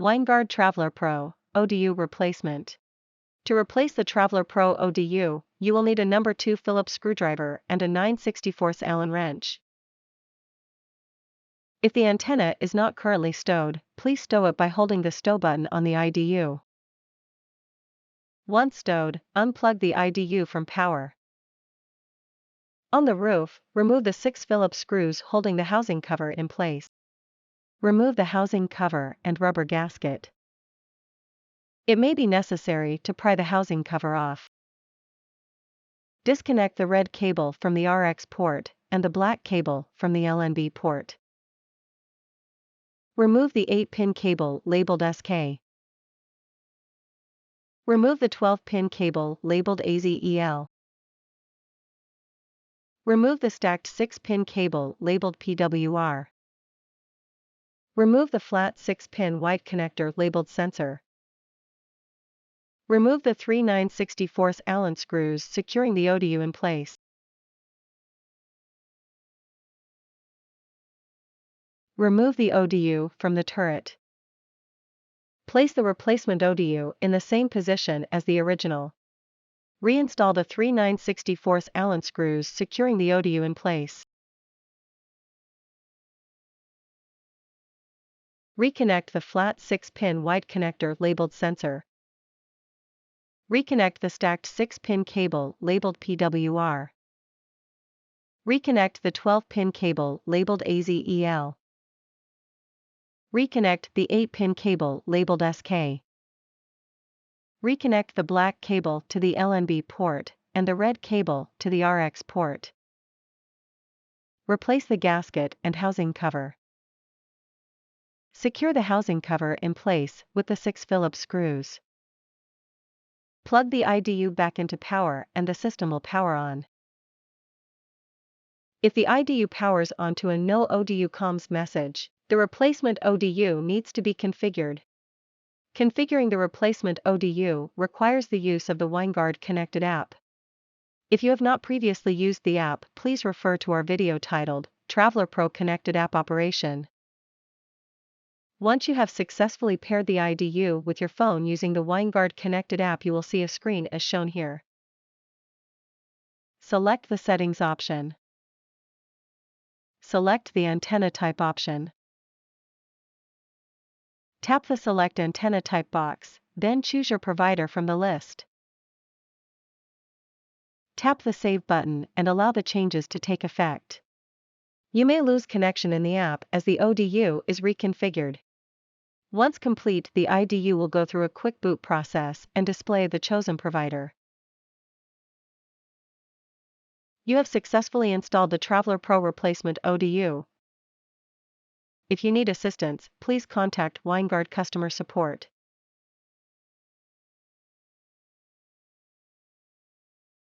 Winegard Trav'ler Pro ODU replacement. To replace the Trav'ler Pro ODU, you will need a number 2 Phillips screwdriver and a 9/64 Allen wrench. If the antenna is not currently stowed, please stow it by holding the stow button on the IDU. Once stowed, unplug the IDU from power. On the roof, remove the 6 Phillips screws holding the housing cover in place. Remove the housing cover and rubber gasket. It may be necessary to pry the housing cover off. Disconnect the red cable from the RX port and the black cable from the LNB port. Remove the 8-pin cable labeled SK. Remove the 12-pin cable labeled AZEL. Remove the stacked 6-pin cable labeled PWR. Remove the flat 6-pin white connector labeled sensor. Remove the 3 9/64 Allen screws securing the ODU in place. Remove the ODU from the turret. Place the replacement ODU in the same position as the original. Reinstall the 3 9/64 Allen screws securing the ODU in place. Reconnect the flat 6-pin white connector labeled sensor. Reconnect the stacked 6-pin cable labeled PWR. Reconnect the 12-pin cable labeled AZEL. Reconnect the 8-pin cable labeled SK. Reconnect the black cable to the LNB port and the red cable to the RX port. Replace the gasket and housing cover. Secure the housing cover in place with the 6 Phillips screws. Plug the IDU back into power and the system will power on. If the IDU powers on to a no ODU comms message, the replacement ODU needs to be configured. Configuring the replacement ODU requires the use of the Winegard Connected app. If you have not previously used the app, please refer to our video titled Trav'ler Pro Connected App Operation. Once you have successfully paired the IDU with your phone using the Winegard Connected app, you will see a screen as shown here. Select the Settings option. Select the Antenna Type option. Tap the Select Antenna Type box, then choose your provider from the list. Tap the Save button and allow the changes to take effect. You may lose connection in the app as the ODU is reconfigured. Once complete, the IDU will go through a quick boot process and display the chosen provider. You have successfully installed the Trav'ler Pro replacement ODU. If you need assistance, please contact Winegard customer support.